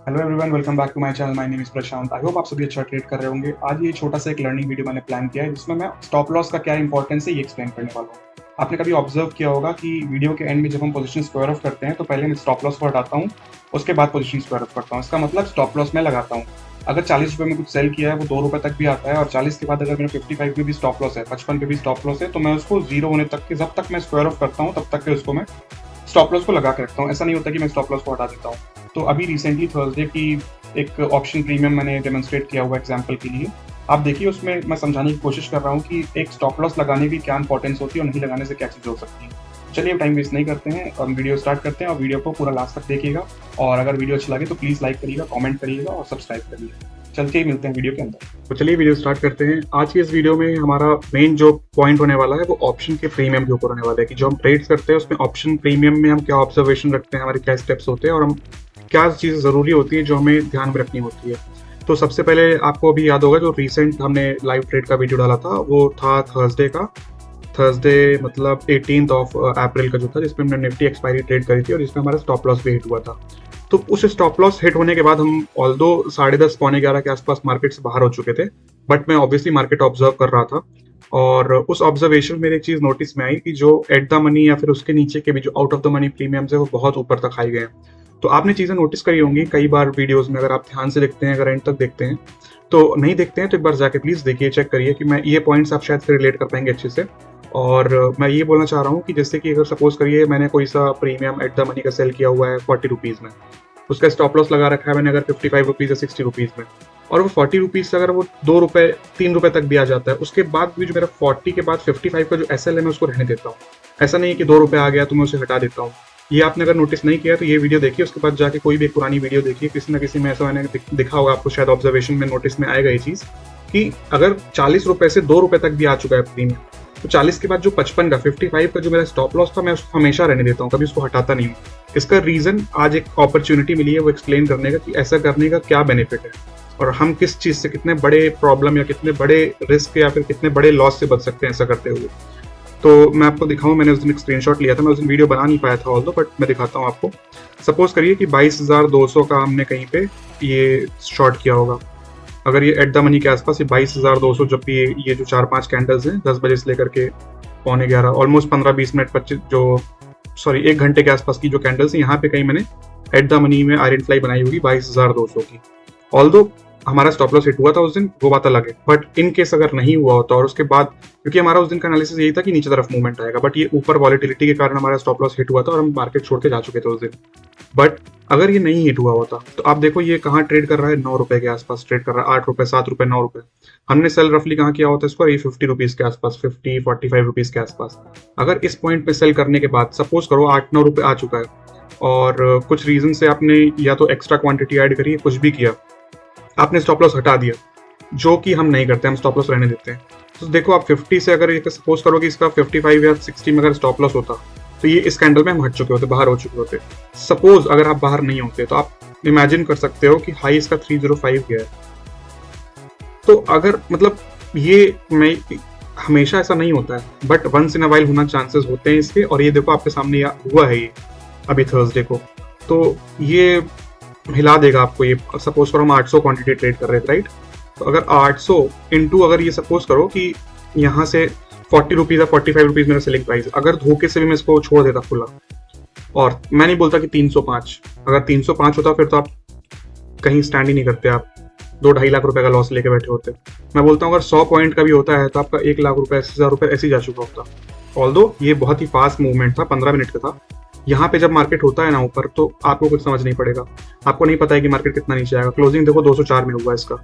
Hello everyone, welcome back to my channel. My name is Prashant. I hope आप सभी अच्छा trade कर रहे होंगे। आज ये छोटा सा एक लर्निंग वीडियो मैंने प्लान किया है जिसमें मैं स्टॉप लॉस का क्या इंपॉर्टेंस है ये एक्सप्लेन करने वाला हूँ। आपने कभी ऑब्जर्व किया होगा कि वीडियो के एंड में जब हम पोजीशन स्क्वायर ऑफ करते हैं तो पहले मैं स्टॉप लॉस को हटाता हूँ, उसके बाद पोजीशन स्क्वायर ऑफ करता हूँ। इसका मतलब स्टॉप लॉस मैं लगाता हूँ। अगर 40 रुपये में कुछ सेल किया है वो 2 रुपये तक भी आता है और 40 के बाद अगर मेरा 55 पे भी स्टॉप लॉस है, 55 पे भी स्टॉप लॉस है, तो मैं उसको जीरो होने तक के जब तक मैं स्क्वायर ऑफ करता हूँ तब तक के उसको मैं स्टॉप लॉस को लगा के रखता हूँ। ऐसा नहीं होता कि मैं स्टॉप लॉस को हटा देता हूँ। तो अभी रिसेंटली थर्सडे की एक ऑप्शन प्रीमियम मैंने डेमोन्स्ट्रेट किया हुआ एग्जांपल के लिए। आप देखिए, उसमें मैं समझाने की कोशिश कर रहा हूँ कि एक स्टॉप लॉस लगाने की क्या इंपॉर्टेंस होती है और नहीं लगाने से क्या चीज़ हो सकती है। चलिए, टाइम वेस्ट नहीं करते हैं और वीडियो स्टार्ट करते हैं और वीडियो को पूरा लास्ट तक देखिएगा। और अगर वीडियो अच्छा लगे तो प्लीज़ लाइक करिएगा, कमेंट करिएगा और सब्सक्राइब करिएगा। चलते ही मिलते हैं वीडियो के अंदर। तो चलिए वीडियो स्टार्ट करते हैं। आज की इस वीडियो में हमारा मेन जो पॉइंट होने वाला है वो ऑप्शन के प्रीमियम के ऊपर होने वाला है कि जो हम ट्रेड्स करते हैं उसमें ऑप्शन प्रीमियम में हम क्या ऑब्जर्वेशन रखते हैं, हमारे क्या स्टेप्स होते हैं और हम क्या चीज़ ज़रूरी होती है जो हमें ध्यान में रखनी होती है। तो सबसे पहले आपको अभी याद होगा जो रिसेंट हमने लाइव ट्रेड का वीडियो डाला था वो था थर्सडे का। थर्सडे मतलब 18 ऑफ अप्रैल का जो था, जिसमें हमने निफ्टी एक्सपायरी ट्रेड करी थी और जिसमें हमारा स्टॉप लॉस भी हिट हुआ था। तो उस स्टॉप लॉस हिट होने के बाद हम ऑल्दो 10:30 पौने 11 के आसपास मार्केट से बाहर हो चुके थे, बट मैं ऑब्वियसली मार्केट ऑब्जर्व कर रहा था। और उस ऑब्जर्वेशन में एक चीज़ नोटिस में आई कि जो एट द मनी या फिर उसके नीचे के भी जो out of the money premiums है वो बहुत ऊपर तक आई गए हैं। तो आपने चीज़ें नोटिस करी होंगी कई बार वीडियोस में, अगर आप ध्यान से देखते हैं, अगर एंड तक देखते हैं। तो नहीं देखते हैं तो एक बार जाके प्लीज़ देखिए, चेक करिए कि मैं ये पॉइंट्स आप शायद रिलेट कर पाएंगे अच्छे से। और मैं ये बोलना चाह रहा हूँ कि जैसे कि अगर सपोज करिए मैंने कोई सा प्रीमियम एट द मनी का सेल किया हुआ है 40 रुपीज़ में, उसका स्टॉप लॉस लगा रखा है मैंने अगर 55 रुपीज़ या 60 रुपीज़ में, और वो 40 रुपीज़ से अगर वो 2 रुपये 3 रुपये तक भी आ जाता है, उसके बाद भी जो मेरा 40 के बाद 55 का जो SL है मैं उसको रहने देता हूँ। ऐसा नहीं है कि 2 रुपये आ गया तो मैं उसे हटा देता हूँ। ये आपने अगर नोटिस नहीं किया तो ये वीडियो देखिए, उसके बाद जाके कोई भी एक पुरानी वीडियो देखिए, किसी ना किसी में ऐसा मैंने दिखा होगा आपको, शायद ऑब्जर्वेशन में नोटिस में आएगा ये चीज़ कि अगर 40 रुपये से 2 रुपये तक भी आ चुका है प्रीमियम, तो 40 के बाद जो 55 का 55 का जो मेरा स्टॉप लॉस था मैं उसको हमेशा रहने देता हूँ, कभी उसको हटाता नहीं हूँ। इसका रीज़न आज एक अपॉर्चुनिटी मिली है वो एक्सप्लेन करने का कि ऐसा करने का क्या बेनिफिट है और हम किस चीज़ से कितने बड़े प्रॉब्लम या कितने बड़े रिस्क या फिर कितने बड़े लॉस से बच सकते हैं ऐसा करते हुए। तो मैं आपको दिखाऊँ, मैंने उस दिन एक स्क्रीनशॉट लिया था, मैं उस दिन वीडियो बना नहीं पाया था ऑल्दो, बट मैं दिखाता हूँ आपको। सपोज करिए कि 22,200 का हमने कहीं पे ये शॉर्ट किया होगा। अगर ये एट द मनी के आसपास ये 22,200, जब भी ये जो 4-5 कैंडल्स हैं 10 बजे से लेकर के पौने 11, ऑलमोस्ट 15-20 मिनट 25 जो 1 घंटे के आसपास की जो कैंडल्स हैं, यहाँ पे कहीं मैंने एट द मनी में आयरन फ्लाई बनाई होगी 22,200 की। ऑल्दो हमारा स्टॉप लॉस हिट हुआ था उस दिन, वो बात अलग है, बट इन केस अगर नहीं हुआ होता और उसके बाद, क्योंकि हमारा उस दिन का एनालिसिस यही था कि नीचे तरफ मूवमेंट आएगा, बट ये ऊपर वॉलेटिलिटी के कारण हमारा स्टॉप लॉस हिट हुआ था और हम मार्केट छोड़ के जा चुके थे उस दिन। बट अगर ये नहीं हिट हुआ होता तो आप देखो ये कहाँ ट्रेड कर रहा है, 9 रुपए के आसपास ट्रेड कर रहा है, 8 रुपए 7 रुपए 9 रुपए। हमने सेल रफली कहाँ किया होता है इसको, ये 50 रुपीज़ के आसपास, 50-45 रुपीज़ के आसपास। अगर इस पॉइंट पे सेल करने के बाद सपोज करो 8-9 रुपए आ चुका है और कुछ रीजन से आपने या तो एक्स्ट्रा क्वांटिटी ऐड करी, कुछ भी किया, आपने स्टॉप लॉस हटा दिया, जो कि हम नहीं करते, हम स्टॉप लॉस रहने देते हैं। तो देखो आप 50 से अगर ये सपोज करो कि इसका 55 या 60 में अगर स्टॉप लॉस होता तो ये इस कैंडल में हम हट चुके होते, बाहर हो चुके होते। सपोज अगर आप बाहर नहीं होते तो आप इमेजिन कर सकते हो कि हाई इसका 305 गया है। तो अगर मतलब ये मैं हमेशा ऐसा नहीं होता है, but once in a while होना चांसेस होते हैं इसके। और ये देखो आपके सामने हुआ है ये अभी थर्सडे को, तो ये हिला देगा आपको। ये सपोज करो हम 800 क्वांटिटी ट्रेड कर रहे थे, राइट? तो अगर 800 इंटू, अगर ये सपोज करो कि यहाँ से 40 रुपीज़ या 45 रुपीज़ मेरा सेलिंग प्राइस, अगर धोखे से भी मैं इसको छोड़ देता खुला, और मैं नहीं बोलता कि 305, अगर 305 होता फिर तो आप कहीं स्टैंड ही नहीं करते, आप 2-2.5 लाख रुपए का लॉस लेके बैठे होते। मैं बोलता हूँ अगर 100 पॉइंट का भी होता है तो आपका 1 लाख रुपए 80,000 रुपए ऐसे ही जा चुका होता। ऑल्दो ये बहुत ही फास्ट मूवमेंट था, 15 मिनट का था। यहाँ पे जब मार्केट होता है ना ऊपर, तो आपको कुछ समझ नहीं पड़ेगा, आपको नहीं पता है कि मार्केट कितना नीचे आएगा। क्लोजिंग देखो 204 में हुआ इसका,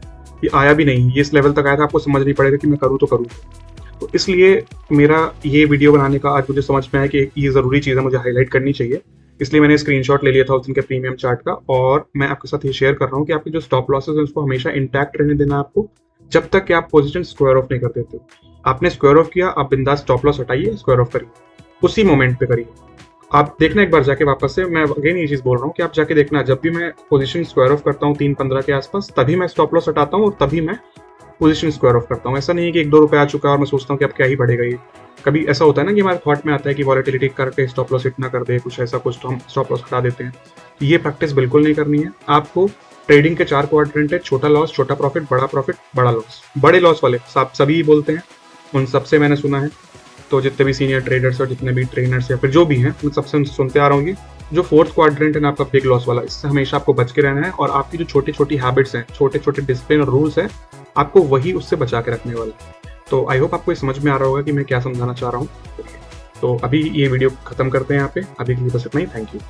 ये आया भी नहीं, ये इस लेवल तक आया था, आपको समझ नहीं पड़ेगा कि मैं करूँ तो करूँ। तो इसलिए मेरा ये वीडियो बनाने का आज मुझे समझ में आया कि ये ज़रूरी चीज़ है, मुझे हाईलाइट करनी चाहिए, इसलिए मैंने स्क्रीनशॉट ले लिया था उस दिन के प्रीमियम चार्ट का। और मैं आपके साथ ये शेयर कर रहा हूँ कि आपके जो स्टॉप लॉसेस है उसको हमेशा इंटैक्ट रहने देना आपको, जब तक कि आप पोजीशन स्क्वायर ऑफ नहीं कर देते। आपने स्क्वायर ऑफ किया, आप बिंदास स्टॉप लॉस हटाइए, स्क्वायर ऑफ करिए, उसी मोमेंट पे करिए। आप देखना एक बार जाके वापस से, मैं अगेन ये चीज़ बोल रहा हूँ कि आप जाके देखना, जब भी मैं पोजीशन स्क्वायर ऑफ करता हूँ 3:15 के आसपास, तभी मैं स्टॉप लॉस हटाता हूँ और तभी मैं पोजीशन स्क्वायर ऑफ करता हूँ। ऐसा नहीं है कि 1-2 रुपये आ चुका है और मैं सोचता हूँ कि अब क्या ही बढ़ेगा ये। कभी ऐसा होता है ना कि हमारे थॉट में आता है कि वॉलेटिलिटी करके स्टॉप लॉस हिट ना कर दे, कुछ ऐसा कुछ, तो हम स्टॉप लॉस हटा देते हैं। ये प्रैक्टिस बिल्कुल नहीं करनी है आपको। ट्रेडिंग के 4 क्वाड्रेंट है, छोटा लॉस, छोटा प्रॉफिट, बड़ा लॉस। बड़े लॉस वाले सब सभी बोलते हैं, उन सबसे मैंने सुना है। तो जितने भी सीनियर ट्रेडर्स और जितने भी ट्रेनर्स या फिर जो भी हैं, उन सबसे सुनते आ रहा हूँ। जो 4th क्वाड्रेंट है ना आपका बिग लॉस वाला, इससे हमेशा आपको बच के रहना है, और आपकी जो छोटी छोटी हैबिट्स हैं, छोटे छोटे डिसिप्लिन और रूल्स हैं, आपको वही उससे बचा के रखने वाले। तो आई होप आपको ये समझ में आ रहा होगा कि मैं क्या समझाना चाह रहा हूँ। तो अभी ये वीडियो खत्म करते हैं यहाँ पे, अभी के लिए बस इतना ही। Thank you.